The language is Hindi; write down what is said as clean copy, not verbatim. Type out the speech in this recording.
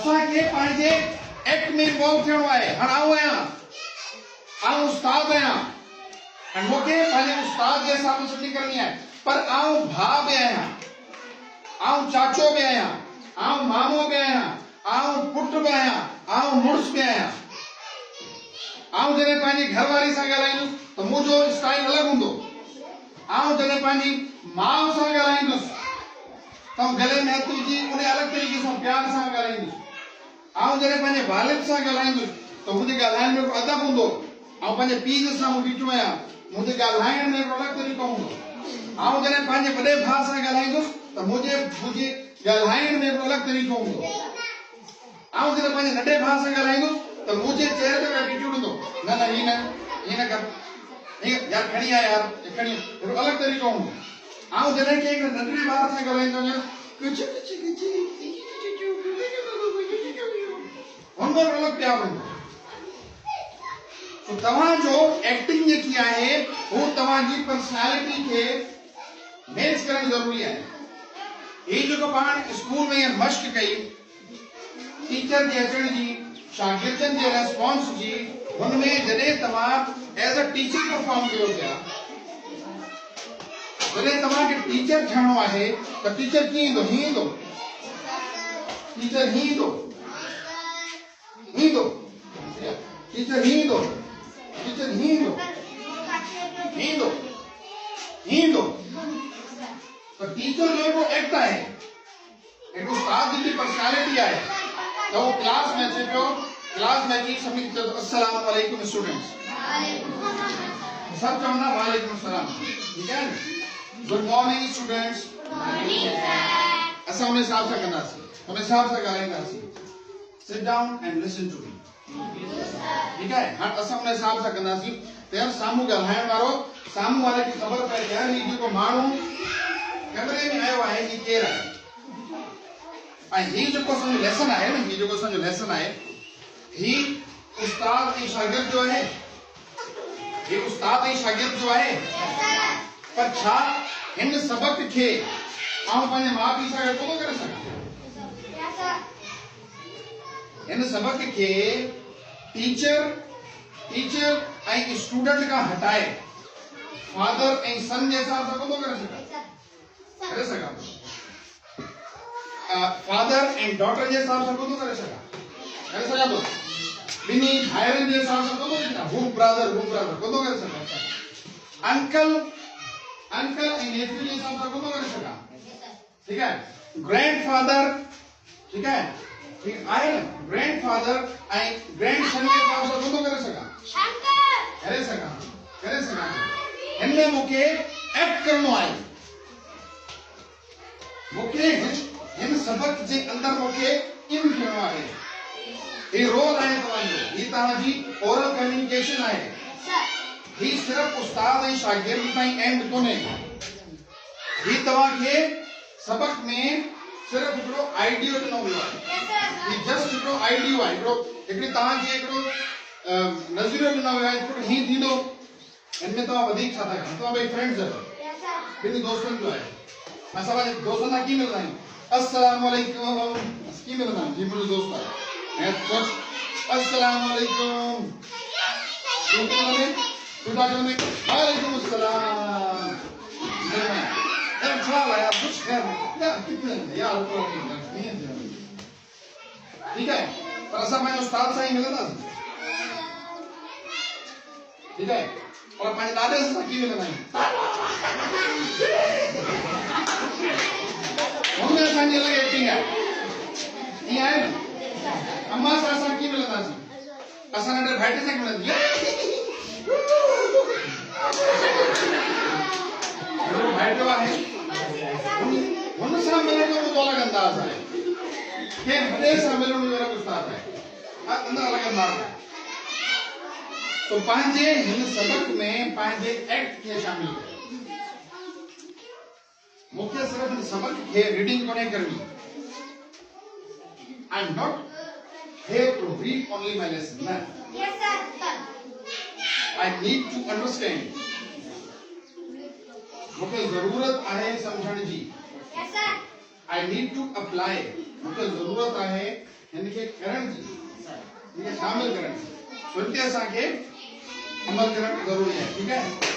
असांखे पंहिंजे एक्ट में इन्वॉल्व थियणो आहे। हाणे आउं उस्ताद आहियां ऐं मूंखे पंहिंजे उस्ताद जे हिसाब सां छुटी करणी आहे, पर आउं भाउ बि आहियां, आउं चाचो बि आहियां, आउं मामो बि आहियां, आउं पुट बि आहियां, आउं मुड़ुस बि आहियां। आउं जॾहिं पंहिंजी घरवारी सां ॻाल्हाईंदुसि त मुंहिंजो स्टाइल अलॻि हूंदो। आउं जॾहिं पंहिंजी माउ सां ॻाल्हाईंदुसि त गले में हथ विझी उन अलॻि तरीक़े सां प्यार सां ॻाल्हाईंदुसि। आउं जॾहिं पंहिंजे वालिद सां ॻाल्हाईंदुसि त मुंहिंजे ॻाल्हाइण में अदब हूंदो। आउं पंहिंजे पीउ जे साम्हूं बीठो आहियां, मुंहिंजे ॻाल्हाइण में अलॻि तरीक़ो हूंदो। आउं जॾहिं पंहिंजे वॾे भाउ सां ॻाल्हाईंदुसि त मुंहिंजे ॻाल्हाइण में अलॻि तरीक़ो हूंदो। आउं जॾहिं पंहिंजे नंढे भाउ सां ॻाल्हाईंदुसि त मुंहिंजे चेहरे ते एटीट्यूड हूंदो, न हीअ न कर, यार खणी आ यार, खणी अलॻि तरीक़ो हूंदो। आउं जॾहिं के नंढे ॿार सां ॻाल्हाईंदो आहियां हुनमें अलॻि प्यार हूंदो। तो तव्हांजो एक्टिंग जेकी आहे हू तव्हांजी पर्सनैलिटी खे मैच करणु ज़रूरी आहे। ही जेको पाण स्कूल में मश्क कई टीचर जे अचण जी, शागिर्दनि जे रेस्पॉन्स जी, हुनमें जॾहिं तव्हां एज अ टीचर परफॉर्म कयो पिया, जॾहिं तव्हांखे टीचर थियणो आहे त टीचर कीअं ईंदो? हीअं ईंदो? टीचर हीअं ईंदो? टीचर हीअं ईंदो? टीचर हीअं ईंदो? हीअं ईंदो? त टीचर जो हिकिड़ो एक्ट आहे, हिकिड़ो उस्ताद जी पर्सनैलिटी आहे। त वो क्लास में अचे पियो, क्लास में अची सभिनी खे चवंदो अस्सलाम वालेकुम स्टूडेंट्स, सब चवंदा वालेकुम सलाम, ठीकु आहे न? गुड मॉर्निंग स्टूडेंट्स, असां उन हिसाब सां कंदासीं, उन हिसाब सां ॻाल्हाईंदासीं। Sit down and listen to me, ठीकु आहे? हाणे असां उन हिसाब सां कंदासीं त यार साम्हूं ॻाल्हाइण वारो, साम्हूं वारे खे ख़बर पए कि यार हीउ जेको माण्हू कैमरे में आयो आहे हीउ केरु आहे। ऐं हीउ जेको असांजो लेसन आहे न, हीउ जेको असांजो लेसन आहे, हीउ उस्ताद ऐं शागिर्द जो आहे। हीउ उस्ताद ऐं शागिर्द जो आहे। पर छा हिन सबक खे आउं पंहिंजे माउ पीउ सां गॾु कोन करे सघां? हिन सबक खे टीचर ऐं स्टूडेंट खां हटाए फादर ऐं सन जे हिसाब सां कोन करे सघां? करे सघां। फादर एंड डॉटर जे हिसाब सां कोन करे सघां थो। ॿिन्ही भाइरनि जे हिसाब सां कोन करे सघां। हू ब्रदर कोन करे सघां। अंकल ऐं नेफ्यू जे हिसाब सां कोन करे सघां। ठीक है? ग्रैंडफादर, ठीक है, ठीक आहे न? ग्रैंडफादर ऐं ग्रैंडसन जे हिसाब सां कोन करे सघां। करे सघां। हिनमें मूंखे एक्ट करणो आहे। मूंखे हिन सबक जे अंदर मूंखे इन थियणो आहे। ये रोल आहे तव्हांजो, ही तव्हांजी ओरल कम्युनिकेशन आहे। ही सिर्फ उस्ताद ऐं शागिर्द ताईं एंड कोन्हे। ही तव्हांखे सबक में सिर्फ हिकिड़ो आइडियो ॾिनो वियो आहे। ही जस्ट हिकिड़ो आइडियो आहे, हिकिड़ी तव्हांखे हिकिड़ो नज़रियो ॾिनो वियो आहे। हिकिड़ो हीअं थींदो, हिनमें तव्हां वधीक छा था कयो? तव्हां ॿई फ्रेंड्स आहियो, ॿिन्ही दोस्तनि जो आहे। असां पंहिंजे दोस्तनि सां कीअं मिलंदा आहियूं? अस्सलाम वालेकुम, कीअं मिलंदा आहियूं? जी मुंहिंजो दोस्त आहे ऐं कुझु अस्सलाम वालेकुम, तूं छा चवंदे? वालेकुम अस्सलाम। यार छा हाल आहे? कुझु ख़ैर यार कितने यार ठीक है? पर असां पंहिंजे उस्ताद सां ई मिलंदासीं, ठीक है? और पंहिंजे दादे सां कीअं मिलंदा आहियूं? हुनमें असांजी अलॻि एक्टिंग आहे। ईअं आहे न? अम्मा सां असां कीअं मिलंदासीं? असां नंढे भाइटे सां मिलंदासीं। भाइटो आहे, हुन सां मिलण जो अलॻि अंदाज़ आहे। कंहिं वॾे सां मिलण जो अलॻि उस्ताद आहे, अंदरि अलॻि अंदाज़ आहे। तो पंहिंजे हिन सबक में पंहिंजे एक्ट खे शामिल कयो। मूंखे सिर्फ हिन सबक खे रीडिंग कोन्हे करणी। I am not here to read only my lesson. No. Yes, sir. I need to understand. मुझे जरूरत आहे समझण जी। Yes, sir. I need to apply. मुझे जरूरत आहे हिनखे करण जी हिनखे शामिल करण जी, छो हिते असांखे अमल करणु ज़रूरी आहे। ठीकु आहे।